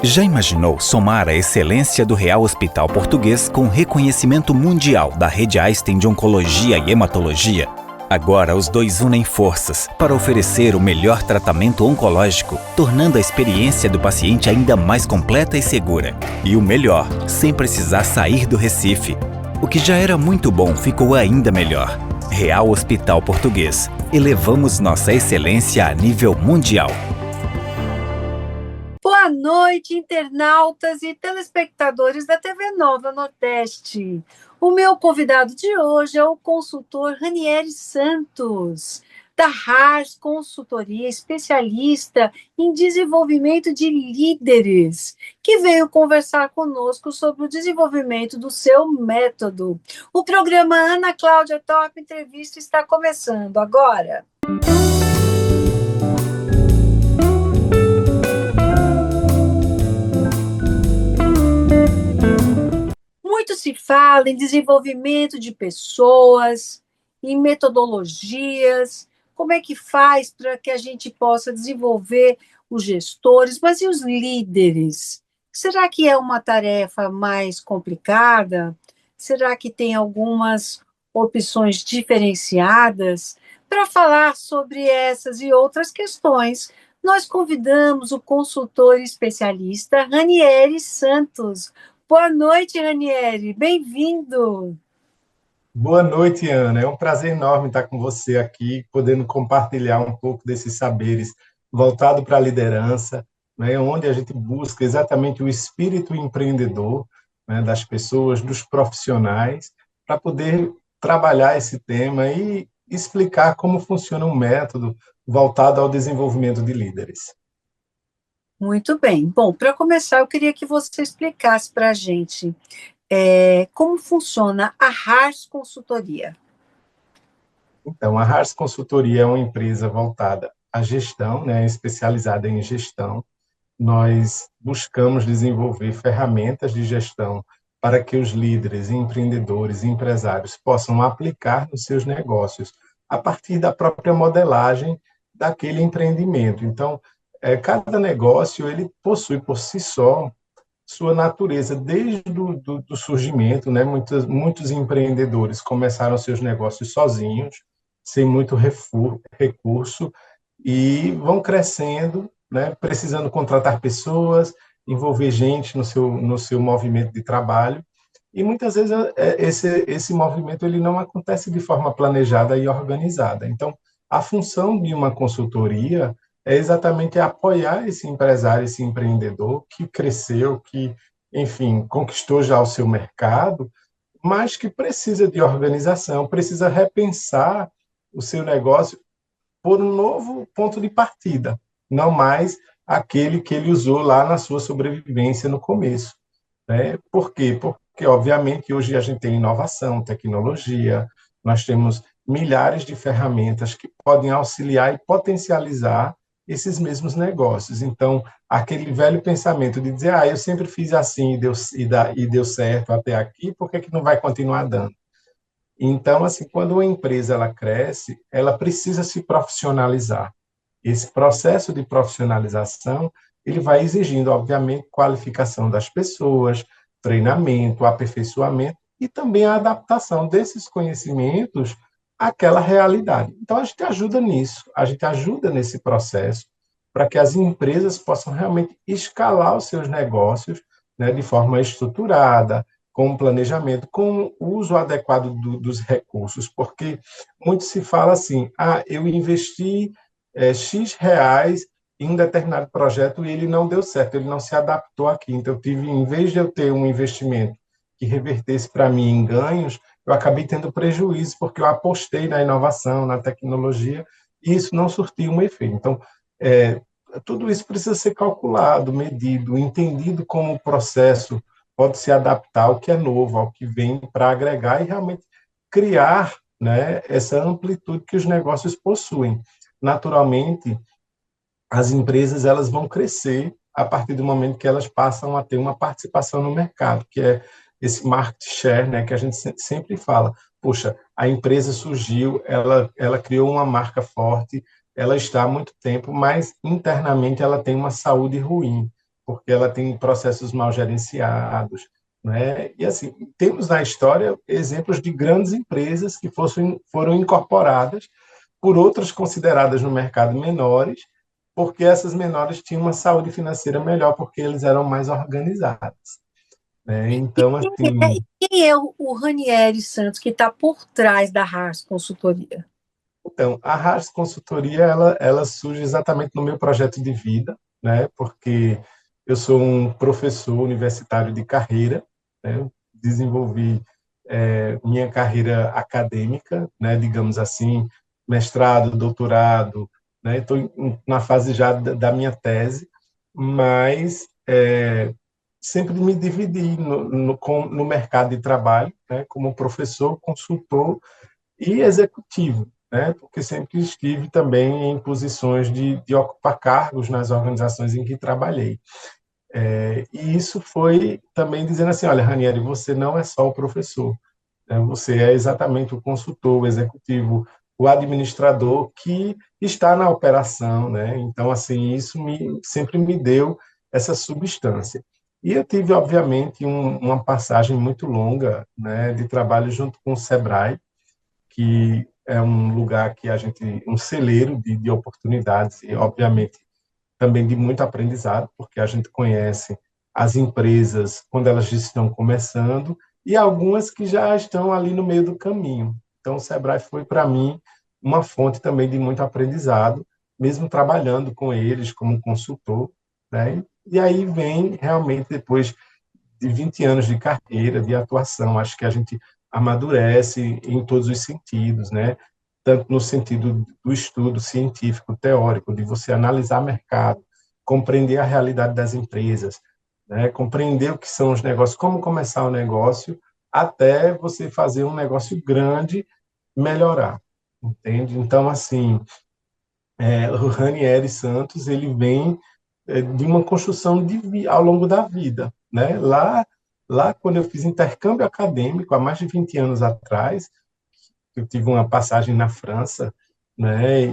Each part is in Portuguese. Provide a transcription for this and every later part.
Já imaginou somar a excelência do Real Hospital Português com reconhecimento mundial da Rede Einstein de Oncologia e Hematologia? Agora os dois unem forças para oferecer o melhor tratamento oncológico, tornando a experiência do paciente ainda mais completa e segura. E o melhor, sem precisar sair do Recife. O que já era muito bom ficou ainda melhor. Real Hospital Português. Elevamos nossa excelência a nível mundial. Boa noite, internautas e telespectadores da TV Nova Nordeste. O meu convidado de hoje é o consultor Ranieri Santos, da Hars Consultoria, especialista em desenvolvimento de líderes, que veio conversar conosco sobre o desenvolvimento do seu método. O programa Ana Cláudia Top Entrevista está começando agora. Muito se fala em desenvolvimento de pessoas, em metodologias, como é que faz para que a gente possa desenvolver os gestores, mas e os líderes? Será que é uma tarefa mais complicada? Será que tem algumas opções diferenciadas? Para falar sobre essas e outras questões, nós convidamos o consultor especialista Ranieri Santos. Boa noite, Ranieri. Bem-vindo. Boa noite, Ana. É um prazer enorme estar com você aqui, podendo compartilhar um pouco desses saberes voltado para a liderança, né, onde a gente busca exatamente o espírito empreendedor, né, das pessoas, dos profissionais, para poder trabalhar esse tema e explicar como funciona um método voltado ao desenvolvimento de líderes. Muito bem. Bom, para começar, eu queria que você explicasse para a gente como funciona a Hars Consultoria. Então, a Hars Consultoria é uma empresa voltada à gestão, né, especializada em gestão. Nós buscamos desenvolver ferramentas de gestão para que os líderes, empreendedores e empresários possam aplicar nos seus negócios a partir da própria modelagem daquele empreendimento. Então, cada negócio ele possui por si só sua natureza desde do surgimento, né? Muitos empreendedores começaram seus negócios sozinhos, sem muito recurso, e vão crescendo, né? Precisando contratar pessoas, envolver gente no seu movimento de trabalho, e muitas vezes esse movimento ele não acontece de forma planejada e organizada. Então, a função de uma consultoria é exatamente apoiar esse empresário, esse empreendedor que cresceu, que, enfim, conquistou já o seu mercado, mas que precisa de organização, precisa repensar o seu negócio por um novo ponto de partida, não mais aquele que ele usou lá na sua sobrevivência no começo, né? Por quê? Porque, obviamente, hoje a gente tem inovação, tecnologia, nós temos milhares de ferramentas que podem auxiliar e potencializar esses mesmos negócios. Então, aquele velho pensamento de dizer, eu sempre fiz assim e deu certo até aqui, por que não vai continuar dando? Então, assim, quando uma empresa ela cresce, ela precisa se profissionalizar. Esse processo de profissionalização, ele vai exigindo, obviamente, qualificação das pessoas, treinamento, aperfeiçoamento e também a adaptação desses conhecimentos àquela realidade. Então, a gente ajuda nisso, a gente ajuda nesse processo para que as empresas possam realmente escalar os seus negócios, né, de forma estruturada, com planejamento, com o uso adequado dos recursos, porque muito se fala assim, eu investi X reais em um determinado projeto e ele não deu certo, ele não se adaptou aqui. Então, em vez de eu ter um investimento que revertesse para mim em ganhos, eu acabei tendo prejuízo, porque eu apostei na inovação, na tecnologia, e isso não surtiu um efeito. Então, tudo isso precisa ser calculado, medido, entendido como o processo pode se adaptar ao que é novo, ao que vem para agregar e realmente criar, né, essa amplitude que os negócios possuem. Naturalmente, as empresas elas vão crescer a partir do momento que elas passam a ter uma participação no mercado, que é esse market share, né, que a gente sempre fala. Poxa, a empresa surgiu, ela criou uma marca forte, ela está há muito tempo, mas internamente ela tem uma saúde ruim, porque ela tem processos mal gerenciados, né? E assim, temos na história exemplos de grandes empresas que foram incorporadas por outras consideradas no mercado menores, porque essas menores tinham uma saúde financeira melhor, porque eles eram mais organizados, né? Então, assim, Quem é o Ranieri Santos que está por trás da Haas Consultoria? então, a Haas Consultoria, ela surge exatamente no meu projeto de vida, né? Porque eu sou um professor universitário de carreira, né? Eu desenvolvi minha carreira acadêmica, né? Digamos assim, mestrado, doutorado, né? Estou na fase já da minha tese, mas sempre me dividi no mercado de trabalho, né? Como professor, consultor e executivo, né? Porque sempre estive também em posições de ocupar cargos nas organizações em que trabalhei. E isso foi também dizendo assim, olha, Ranieri, você não é só o professor, né? Você é exatamente o consultor, o executivo, o administrador que está na operação, né? Então, assim, sempre me deu essa substância. E eu tive, obviamente, uma passagem muito longa, né, de trabalho junto com o Sebrae, que é um lugar que a gente, um celeiro de oportunidades e, obviamente, também de muito aprendizado, porque a gente conhece as empresas quando elas estão começando e algumas que já estão ali no meio do caminho. Então, o Sebrae foi, para mim, uma fonte também de muito aprendizado, mesmo trabalhando com eles como consultor, né? E aí vem realmente depois de 20 anos de carreira, de atuação. Acho que a gente amadurece em todos os sentidos, né? Tanto no sentido do estudo científico, teórico, de você analisar mercado, compreender a realidade das empresas, né? Compreender o que são os negócios, como começar o negócio, até você fazer um negócio grande melhorar, entende? Então, assim, o Ranieri Santos, ele vem de uma construção ao longo da vida, né? Lá quando eu fiz intercâmbio acadêmico há mais de 20 anos atrás, eu tive uma passagem na França, né?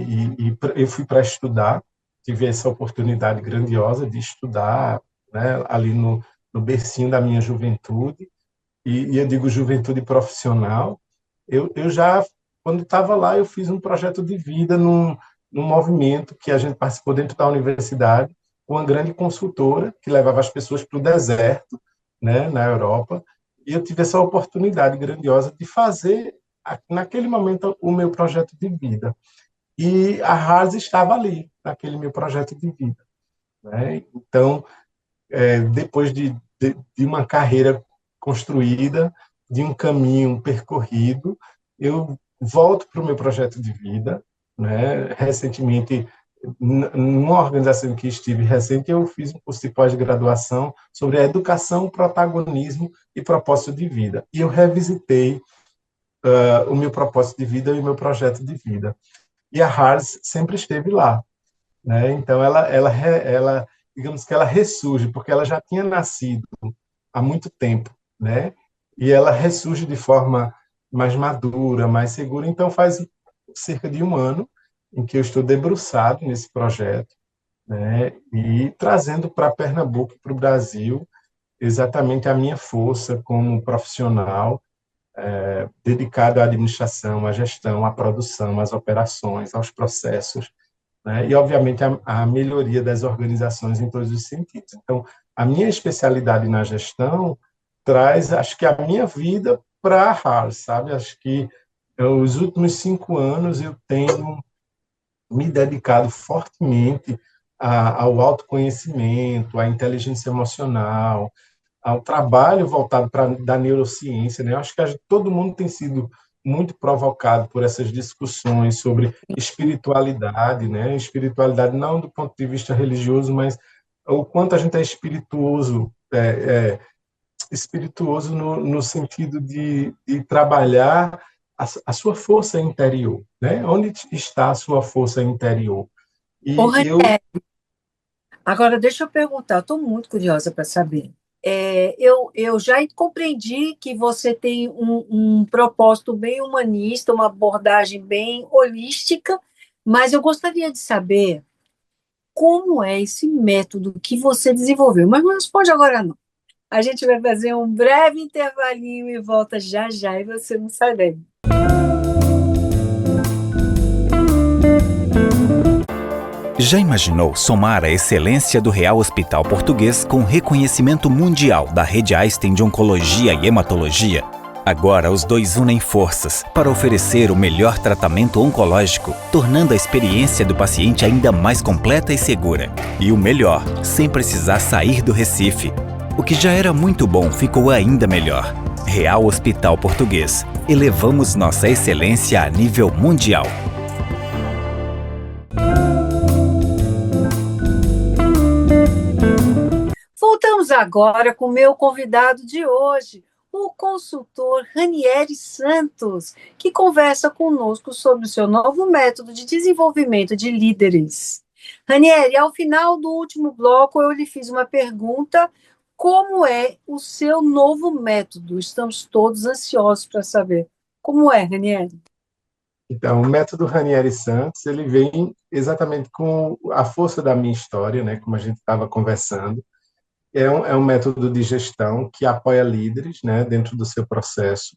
Eu fui para estudar, tive essa oportunidade grandiosa de estudar, né? Ali no bercinho da minha juventude, e eu digo juventude profissional. Eu já, quando estava lá, eu fiz um projeto de vida num movimento que a gente participou dentro da universidade, com uma grande consultora que levava as pessoas para o deserto, né, na Europa, e eu tive essa oportunidade grandiosa de fazer, naquele momento, o meu projeto de vida. E a Haas estava ali, naquele meu projeto de vida, né? Então, depois de uma carreira construída, de um caminho percorrido, eu volto para o meu projeto de vida, né? Recentemente, numa organização que estive recente, eu fiz um curso de pós-graduação sobre a educação, protagonismo e propósito de vida. E eu revisitei o meu propósito de vida e o meu projeto de vida. E a Harz sempre esteve lá, né? Então ela, digamos que ela ressurge, porque ela já tinha nascido há muito tempo, né? E ela ressurge de forma mais madura, mais segura. Então faz cerca de um ano em que eu estou debruçado nesse projeto, né? E trazendo para Pernambuco e para o Brasil exatamente a minha força como profissional dedicado à administração, à gestão, à produção, às operações, aos processos, né? E, obviamente, a melhoria das organizações em todos os sentidos. Então, a minha especialidade na gestão traz, acho que, a minha vida para a Harvard, sabe? Acho que os últimos 5 anos eu tenho me dedicado fortemente ao autoconhecimento, à inteligência emocional, ao trabalho voltado para da neurociência, né? Eu acho que todo mundo tem sido muito provocado por essas discussões sobre espiritualidade, né? Espiritualidade não do ponto de vista religioso, mas o quanto a gente é espirituoso, espirituoso no sentido de trabalhar a sua força interior, né? Onde está a sua força interior? Ô, E eu Ranieri, agora deixa eu perguntar, estou muito curiosa para saber. Eu já compreendi que você tem um propósito bem humanista, uma abordagem bem holística, mas eu gostaria de saber como é esse método que você desenvolveu. Mas não responde agora, não. A gente vai fazer um breve intervalinho e volta já já, e você não sai daí. Já imaginou somar a excelência do Real Hospital Português com reconhecimento mundial da Rede Einstein de Oncologia e Hematologia? Agora os dois unem forças para oferecer o melhor tratamento oncológico, tornando a experiência do paciente ainda mais completa e segura. E o melhor, sem precisar sair do Recife. O que já era muito bom ficou ainda melhor. Real Hospital Português. Elevamos nossa excelência a nível mundial. Voltamos agora com o meu convidado de hoje, o consultor Ranieri Santos, que conversa conosco sobre o seu novo método de desenvolvimento de líderes. Ranieri, ao final do último bloco, eu lhe fiz uma pergunta: como é o seu novo método? Estamos todos ansiosos para saber. Como é, Ranieri? Então, o método Ranieri Santos, ele vem exatamente com a força da minha história, né, como a gente estava conversando. É um método de gestão que apoia líderes, né, dentro do seu processo,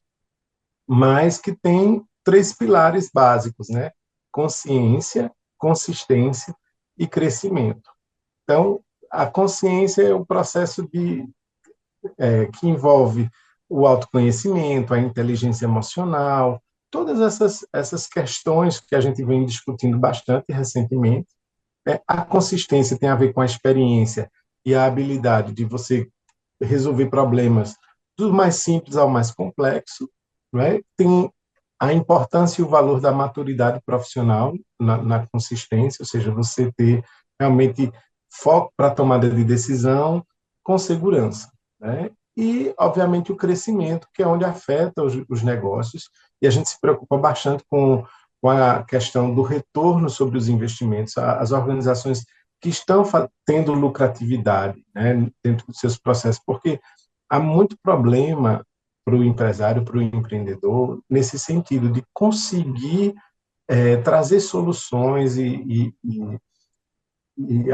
mas que tem três pilares básicos, né? Consciência, consistência e crescimento. Então, a consciência é o processo que envolve o autoconhecimento, a inteligência emocional, todas essas questões que a gente vem discutindo bastante recentemente. A consistência tem a ver com a experiência e a habilidade de você resolver problemas do mais simples ao mais complexo, não é? Tem a importância e o valor da maturidade profissional na consistência, ou seja, você ter realmente foco para a tomada de decisão com segurança, né? E, obviamente, o crescimento, que é onde afeta os negócios, e a gente se preocupa bastante com a questão do retorno sobre os investimentos. As organizações que estão tendo lucratividade, né, dentro dos seus processos, porque há muito problema para o empresário, para o empreendedor, nesse sentido de conseguir trazer soluções e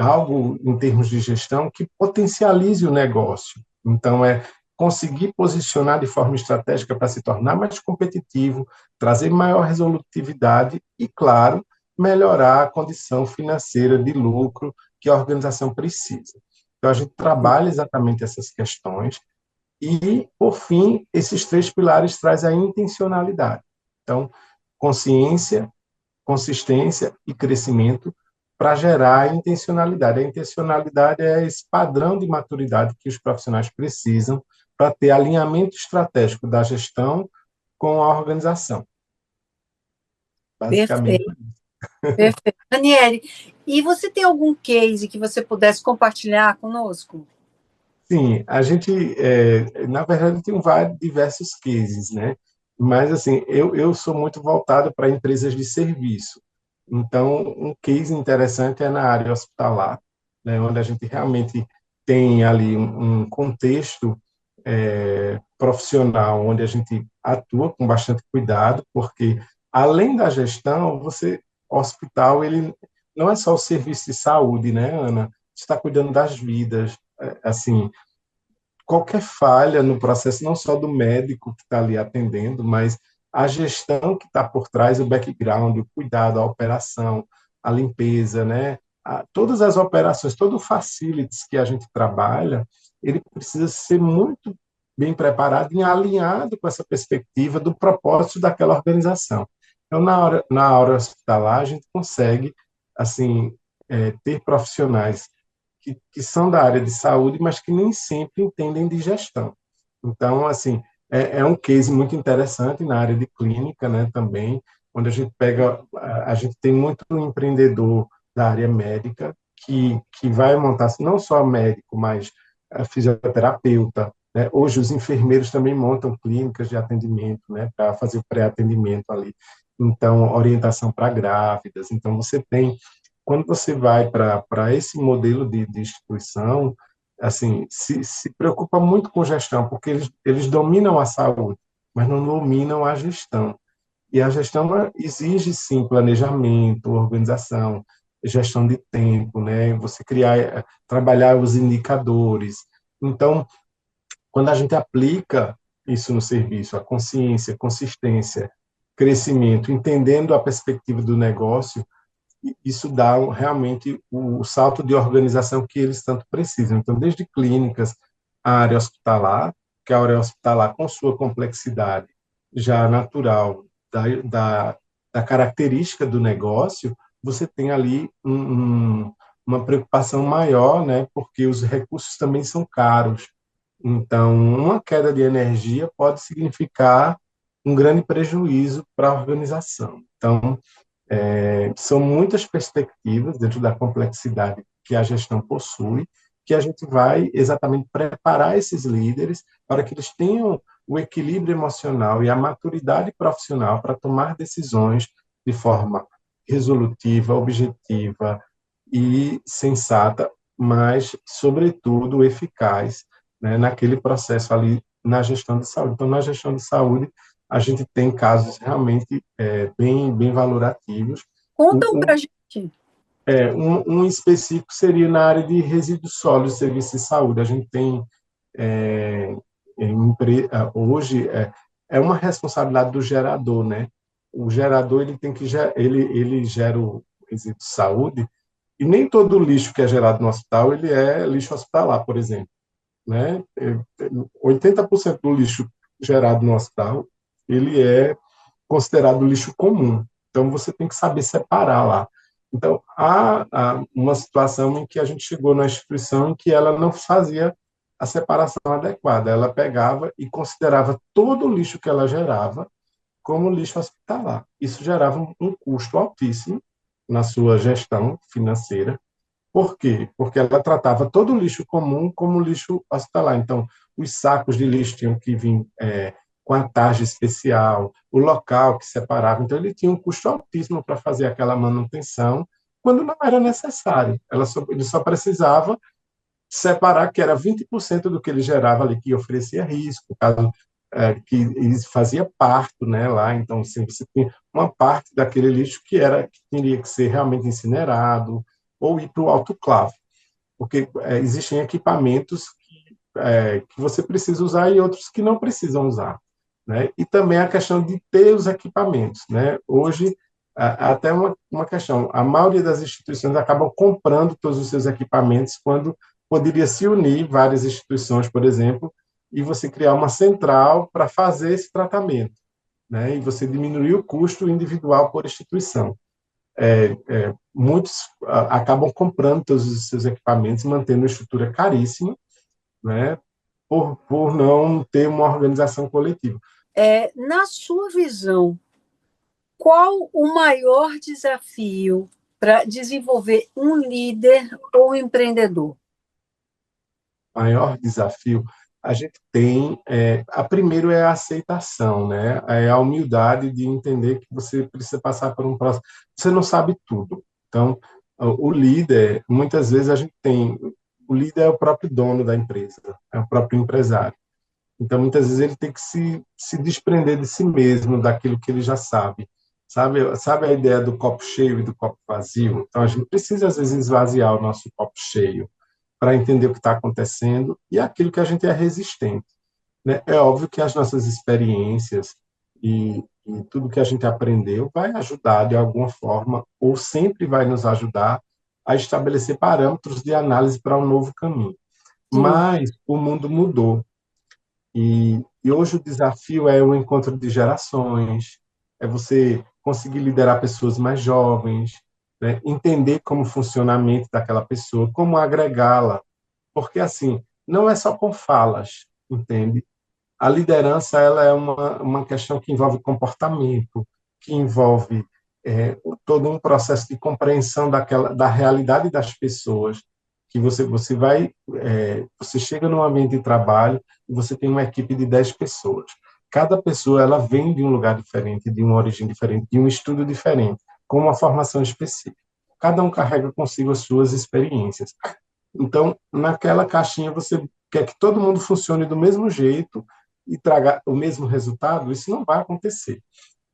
algo em termos de gestão que potencialize o negócio. Então, conseguir posicionar de forma estratégica para se tornar mais competitivo, trazer maior resolutividade e, claro, melhorar a condição financeira de lucro que a organização precisa. Então, a gente trabalha exatamente essas questões e, por fim, esses três pilares trazem a intencionalidade. Então, consciência, consistência e crescimento para gerar a intencionalidade. A intencionalidade é esse padrão de maturidade que os profissionais precisam para ter alinhamento estratégico da gestão com a organização. Basicamente. Perfeito, perfeito. Ranieri, e você tem algum case que você pudesse compartilhar conosco? Sim, a gente, na verdade, tem diversos cases, né? Mas, assim, eu sou muito voltado para empresas de serviço. Então, um case interessante é na área hospitalar, né? Onde a gente realmente tem ali um contexto profissional, onde a gente atua com bastante cuidado, porque, além da gestão, o hospital, ele não é só o serviço de saúde, né, Ana? Está cuidando das vidas, assim, qualquer falha no processo, não só do médico que está ali atendendo, mas a gestão que está por trás, o background, o cuidado, a operação, a limpeza, né? Todas as operações, todo o facilities que a gente trabalha, ele precisa ser muito bem preparado e alinhado com essa perspectiva do propósito daquela organização. Então, na hora hospitalar, a gente consegue, assim, ter profissionais que são da área de saúde, mas que nem sempre entendem de gestão. Então, assim, é um case muito interessante na área de clínica, né, também, onde a gente tem muito empreendedor da área médica que vai montar, não só médico, mas fisioterapeuta, né? Hoje os enfermeiros também montam clínicas de atendimento, né, para fazer o pré-atendimento ali. Então, orientação para grávidas. Então, você tem quando você vai para esse modelo de instituição, assim, se preocupa muito com gestão, porque eles dominam a saúde, mas não dominam a gestão. E a gestão exige, sim, planejamento, organização, gestão de tempo, né? Você criar, trabalhar os indicadores. Então, quando a gente aplica isso no serviço, a consciência, consistência, crescimento, entendendo a perspectiva do negócio, isso dá realmente o salto de organização que eles tanto precisam. Então, desde clínicas, a área hospitalar, que a área hospitalar, com sua complexidade já natural da característica do negócio, você tem ali uma preocupação maior, né, porque os recursos também são caros. Então, uma queda de energia pode significar um grande prejuízo para a organização. Então, são muitas perspectivas dentro da complexidade que a gestão possui, que a gente vai exatamente preparar esses líderes para que eles tenham o equilíbrio emocional e a maturidade profissional para tomar decisões de forma resolutiva, objetiva e sensata, mas, sobretudo, eficaz, né, naquele processo ali na gestão de saúde. Então, na gestão de saúde, a gente tem casos realmente bem valorativos. Contam para a gente. Um específico seria na área de resíduos sólidos e serviços de saúde. A gente tem, hoje, é uma responsabilidade do gerador, né? O gerador ele tem que ele gera o resíduo de saúde, e nem todo lixo que é gerado no hospital ele é lixo hospitalar, por exemplo, né? 80% do lixo gerado no hospital ele é considerado lixo comum. Então, você tem que saber separar lá. Então, há uma situação em que a gente chegou na instituição em que ela não fazia a separação adequada. Ela pegava e considerava todo o lixo que ela gerava como lixo hospitalar. Isso gerava um custo altíssimo na sua gestão financeira. Por quê? Porque ela tratava todo o lixo comum como lixo hospitalar. Então, os sacos de lixo tinham que vir com a tarja especial, o local que separava. Então, ele tinha um custo altíssimo para fazer aquela manutenção, quando não era necessário. Ele só precisava separar, que era 20% do que ele gerava ali, que oferecia risco, caso que ele fazia parto, né, lá. Então, sempre você tinha uma parte daquele lixo que teria que ser realmente incinerado ou ir para o autoclave, porque existem equipamentos que você precisa usar e outros que não precisam usar, né? E também a questão de ter os equipamentos, né? Hoje, até uma questão, a maioria das instituições acabam comprando todos os seus equipamentos quando poderia se unir várias instituições, por exemplo, e você criar uma central para fazer esse tratamento, né? E você diminuir o custo individual por instituição. Muitos acabam comprando todos os seus equipamentos, mantendo uma estrutura caríssima, né? Por não ter uma organização coletiva. Na sua visão, qual o maior desafio para desenvolver um líder ou um empreendedor? Maior desafio a gente tem, a primeiro é a aceitação, né? É a humildade de entender que você precisa passar por um processo. Você não sabe tudo. Então, o líder, muitas vezes a gente tem, o líder é o próprio dono da empresa, é o próprio empresário. Então, muitas vezes ele tem que se desprender de si mesmo, daquilo que ele já sabe. Sabe a ideia do copo cheio e do copo vazio? Então, a gente precisa, às vezes, esvaziar o nosso copo cheio para entender o que está acontecendo e aquilo que a gente é resistente, né? É óbvio que as nossas experiências e tudo que a gente aprendeu vai ajudar de alguma forma, ou sempre vai nos ajudar a estabelecer parâmetros de análise para um novo caminho. Sim. Mas o mundo mudou. E hoje o desafio é o encontro de gerações, é você conseguir liderar pessoas mais jovens, né? Entender como funciona a mente daquela pessoa, como agregá-la, porque assim, não é só com falas, entende? A liderança ela é uma questão que envolve comportamento, que envolve todo um processo de compreensão da realidade das pessoas, que você chega num ambiente de trabalho e você tem uma equipe de 10 pessoas. Cada pessoa ela vem de um lugar diferente, de uma origem diferente, de um estudo diferente, com uma formação específica. Cada um carrega consigo as suas experiências. Então, naquela caixinha, você quer que todo mundo funcione do mesmo jeito e traga o mesmo resultado? Isso não vai acontecer.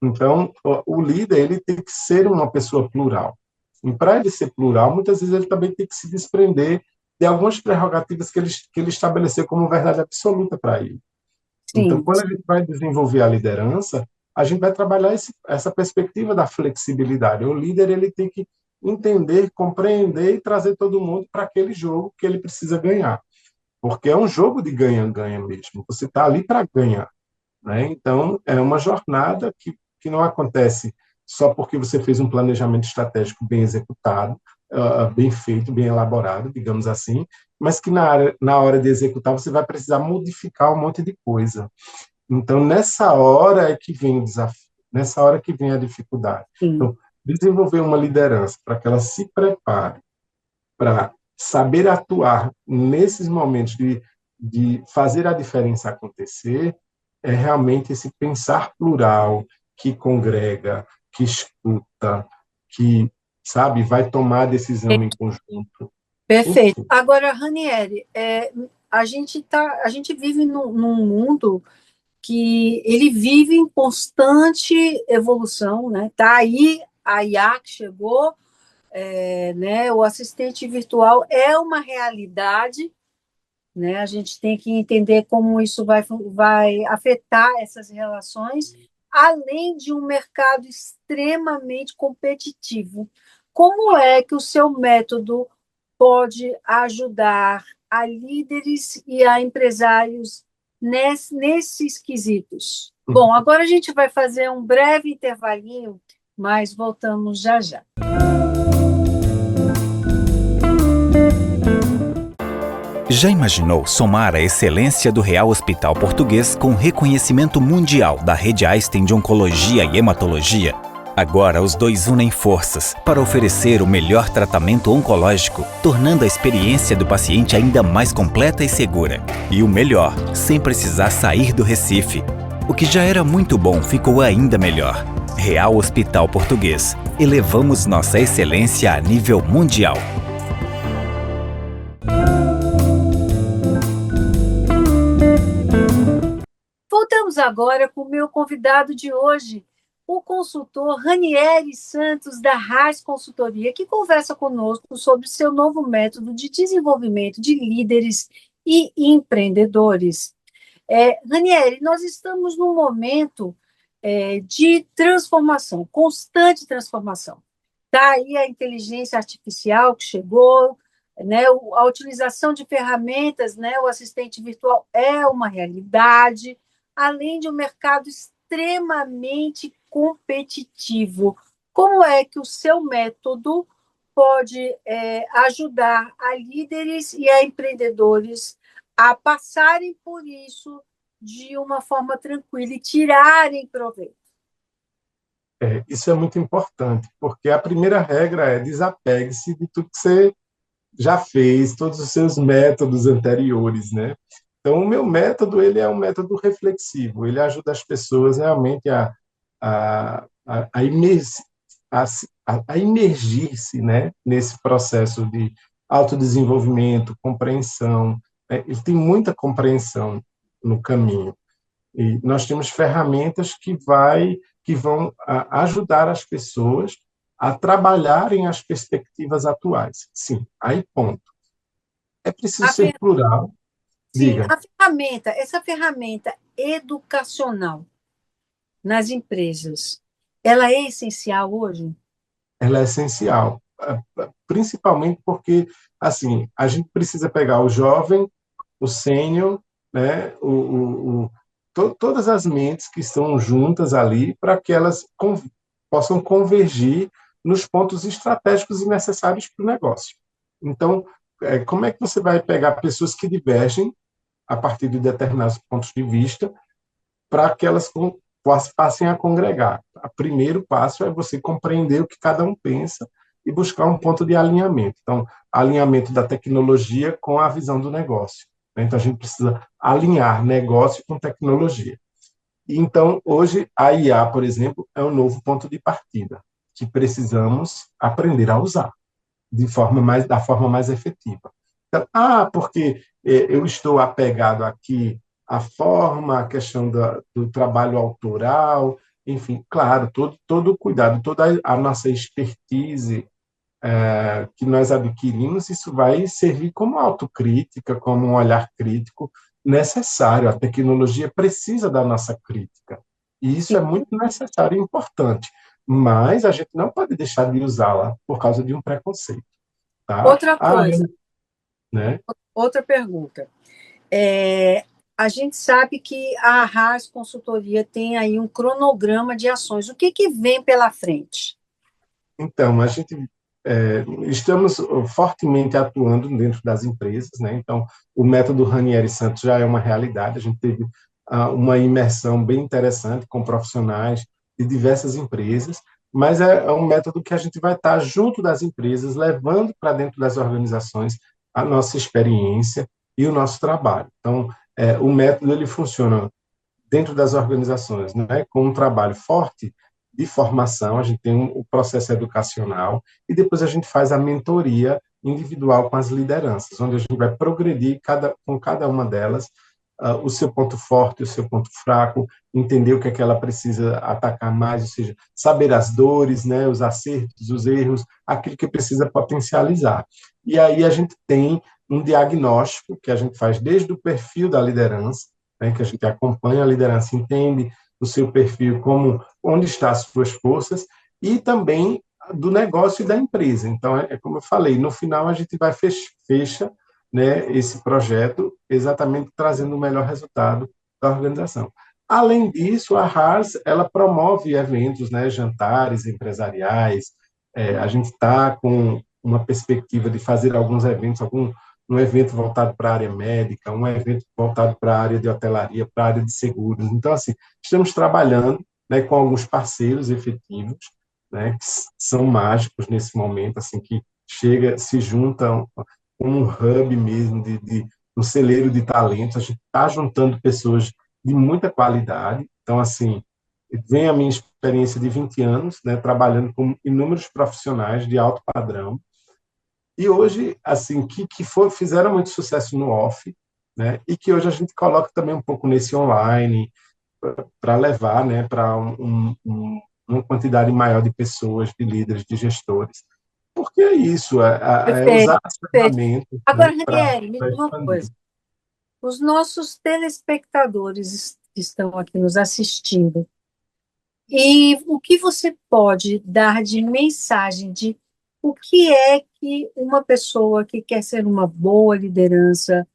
Então, o líder ele tem que ser uma pessoa plural. E para ele ser plural, muitas vezes ele também tem que se desprender de algumas prerrogativas que ele estabeleceu como verdade absoluta para ele. Então, Sim, quando a gente vai desenvolver a liderança, a gente vai trabalhar essa perspectiva da flexibilidade. O líder ele tem que entender, compreender e trazer todo mundo para aquele jogo que ele precisa ganhar. Porque é um jogo de ganha-ganha mesmo. Você está ali para ganhar. Né? Então, é uma jornada que não acontece só porque você fez um planejamento estratégico bem executado, bem feito, bem elaborado, digamos assim, mas que na hora de executar você vai precisar modificar um monte de coisa. Então, nessa hora é que vem o desafio, nessa hora que vem a dificuldade. sim. Então, desenvolver uma liderança para que ela se prepare para saber atuar nesses momentos de fazer a diferença acontecer, é realmente esse pensar plural, que congrega, que escuta, que, sabe, vai tomar decisão em conjunto. Perfeito. Enfim, Agora, Ranieri, a gente vive num mundo que ele vive em constante evolução, né? Tá aí a IA que chegou, né? O assistente virtual é uma realidade, né? A gente tem que entender como isso vai afetar essas relações, além de um mercado extremamente competitivo. Como é que o seu método pode ajudar a líderes e a empresários nesses quesitos? Bom, agora a gente vai fazer um breve intervalinho, mas voltamos já já. Já imaginou somar a excelência do Real Hospital Português com reconhecimento mundial da Rede Einstein de Oncologia e Hematologia? Agora os dois unem forças para oferecer o melhor tratamento oncológico, tornando a experiência do paciente ainda mais completa e segura. E o melhor, sem precisar sair do Recife. O que já era muito bom ficou ainda melhor. Real Hospital Português. Elevamos nossa excelência a nível mundial. Voltamos agora com o meu convidado de hoje, o consultor Ranieri Santos, da Haas Consultoria, que conversa conosco sobre seu novo método de desenvolvimento de líderes e empreendedores. Ranieri, nós estamos num momento de transformação, constante transformação. Está aí a inteligência artificial que chegou, né, a utilização de ferramentas, né, o assistente virtual é uma realidade, além de um mercado extremamente competitivo. Como é que o seu método pode ajudar a líderes e a empreendedores a passarem por isso de uma forma tranquila e tirarem proveito? isso é muito importante, porque a primeira regra é desapegue-se de tudo que você já fez, todos os seus métodos anteriores, né? Então, o meu método, ele é um método reflexivo, ele ajuda as pessoas realmente a a imergir-se, né, nesse processo de autodesenvolvimento, compreensão, né? Ele tem muita compreensão no caminho. E nós temos ferramentas que vão ajudar as pessoas a trabalharem as perspectivas atuais. Sim, aí ponto. É preciso A ser fer... plural. Sim, Diga, essa ferramenta educacional nas empresas, ela é essencial hoje? ela é essencial, principalmente porque assim a gente precisa pegar o jovem, o sênior, né, todas as mentes que estão juntas ali para que elas possam convergir nos pontos estratégicos e necessários para o negócio. Então, como é que você vai pegar pessoas que divergem a partir de determinados pontos de vista para que elas passem a congregar? O primeiro passo é você compreender o que cada um pensa e buscar um ponto de alinhamento. Então, alinhamento da tecnologia com a visão do negócio. Então, a gente precisa alinhar negócio com tecnologia. Então, hoje, a IA, por exemplo, é um novo ponto de partida que precisamos aprender a usar da forma mais efetiva. Então, porque eu estou apegado aqui à forma, à questão do trabalho autoral, enfim, claro, todo o cuidado, toda a nossa expertise que nós adquirimos, isso vai servir como autocrítica, como um olhar crítico necessário. A tecnologia precisa da nossa crítica. E isso é muito necessário e importante. Mas a gente não pode deixar de usá-la por causa de um preconceito. Tá? Outra coisa, Né? outra pergunta. É, a gente sabe que a Haas Consultoria tem aí um cronograma de ações. O que, que vem pela frente? Então, a gente estamos fortemente atuando dentro das empresas, né? Então, o método Ranieri Santos já é uma realidade. A gente teve uma imersão bem interessante com profissionais de diversas empresas, mas é um método que a gente vai estar junto das empresas, levando para dentro das organizações a nossa experiência e o nosso trabalho. Então, o método ele funciona dentro das organizações, né, com um trabalho forte de formação, a gente tem o processo educacional e depois a gente faz a mentoria individual com as lideranças, onde a gente vai progredir com cada uma delas o seu ponto forte, o seu ponto fraco, entender o que é que ela precisa atacar mais, ou seja, saber as dores, né, os acertos, os erros, aquilo que precisa potencializar. E aí a gente tem um diagnóstico que a gente faz desde o perfil da liderança, né, que a gente acompanha a liderança, entende o seu perfil, como onde estão as suas forças, e também do negócio e da empresa. Então, como eu falei, no final a gente vai fecha, né, esse projeto exatamente trazendo o melhor resultado da organização. Além disso, a Haas ela promove eventos, né, jantares empresariais. A gente está com uma perspectiva de fazer alguns eventos, um evento voltado para a área médica, um evento voltado para a área de hotelaria, para a área de seguros. Então, assim, estamos trabalhando, né, com alguns parceiros efetivos, né, que são mágicos nesse momento, assim, que se juntam como um hub mesmo, um celeiro de talentos. A gente está juntando pessoas de muita qualidade. Então, assim, vem a minha experiência de 20 anos, né, trabalhando com inúmeros profissionais de alto padrão, e hoje, assim, fizeram muito sucesso no off, né? E que hoje a gente coloca também um pouco nesse online, para levar, né, para uma quantidade maior de pessoas, de líderes, de gestores. Porque é isso, Perfeito, usar as perfeito. ferramentas, Agora, né, Ranieri, me para diz uma expandir. coisa. Os nossos telespectadores que estão aqui nos assistindo, e o que você pode dar de mensagem de o que é que uma pessoa que quer ser uma boa liderança,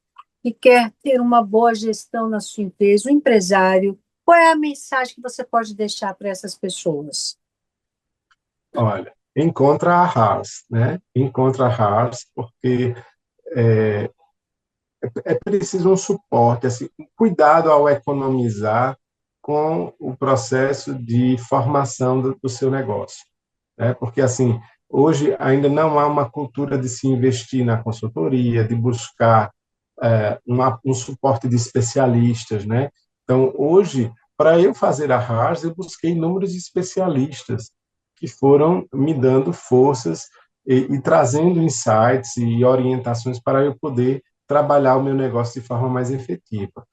que quer ter uma boa gestão na sua empresa, um empresário, qual é a mensagem que você pode deixar para essas pessoas? Olha, encontra a Haas, né? Encontra a Haas, porque é preciso um suporte, assim, cuidado ao economizar com o processo de formação do seu negócio, né? Porque assim, hoje ainda não há uma cultura de se investir na consultoria, de buscar um suporte de especialistas, né? Então, hoje, para eu fazer a HARS, eu busquei inúmeros especialistas que foram me dando forças e trazendo insights e orientações para eu poder trabalhar o meu negócio de forma mais efetiva.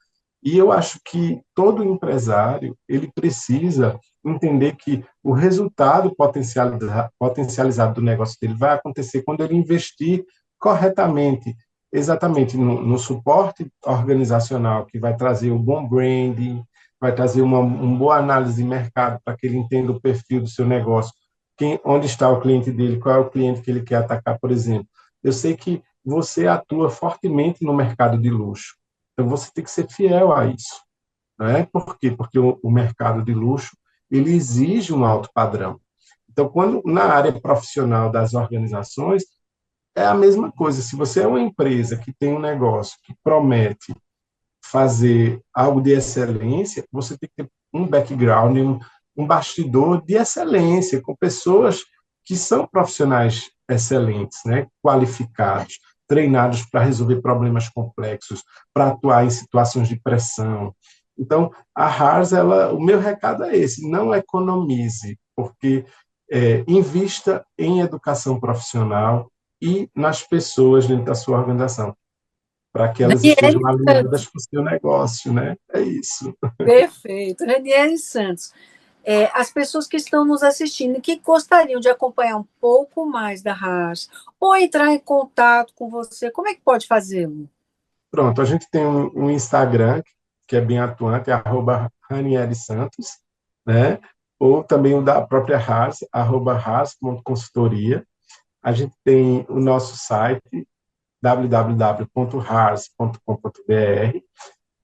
E eu acho que todo empresário ele precisa entender que o resultado potencializado do negócio dele vai acontecer quando ele investir corretamente, exatamente no suporte organizacional, que vai trazer um bom branding, vai trazer uma boa análise de mercado para que ele entenda o perfil do seu negócio, onde está o cliente dele, qual é o cliente que ele quer atacar, por exemplo. Eu sei que você atua fortemente no mercado de luxo, então você tem que ser fiel a isso, né? Por quê? Porque o mercado de luxo ele exige um alto padrão. Então, quando na área profissional das organizações é a mesma coisa. Se você é uma empresa que tem um negócio que promete fazer algo de excelência, você tem que ter um background, um bastidor de excelência, com pessoas que são profissionais excelentes, né? Qualificados, treinados para resolver problemas complexos, para atuar em situações de pressão. Então, a HARS, o meu recado é esse: não economize, porque invista em educação profissional e nas pessoas dentro da sua organização, para que elas Ranieri estejam alinhadas Santos. com o seu negócio, né? É isso. Perfeito. Ranieri Santos. as pessoas que estão nos assistindo e que gostariam de acompanhar um pouco mais da Haas ou entrar em contato com você, como é que pode fazê-lo? Pronto, a gente tem um Instagram que é bem atuante, é @ranieri Santos, né? Ou também o da própria Haas, @haas.consultoria. A gente tem o nosso site, www.haas.com.br,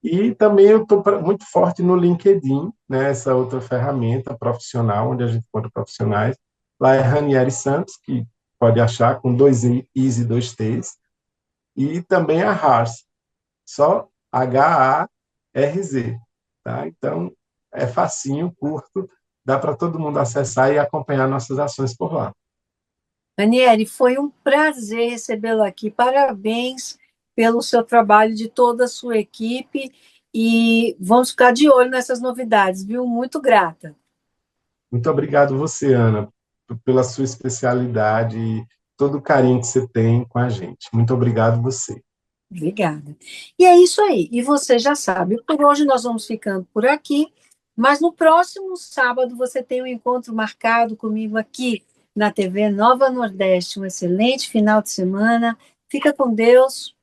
e também eu estou muito forte no LinkedIn, né? Essa outra ferramenta profissional, onde a gente encontra profissionais. Lá é Ranieri Santos, que pode achar com dois I's e dois T's, e também a Haas, só HARZ, tá? Então, é facinho, curto, dá para todo mundo acessar e acompanhar nossas ações por lá. Aniele, foi um prazer recebê-lo aqui. Parabéns pelo seu trabalho, de toda a sua equipe, e vamos ficar de olho nessas novidades, viu? Muito grata. Muito obrigado você, Ana, pela sua especialidade e todo o carinho que você tem com a gente. Muito obrigado você. Obrigada. E é isso aí. E você já sabe, por hoje nós vamos ficando por aqui, mas no próximo sábado você tem um encontro marcado comigo aqui na TV Nova Nordeste. Um excelente final de semana. Fica com Deus.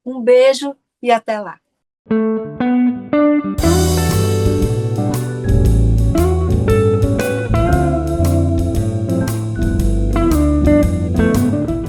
Um beijo e até lá.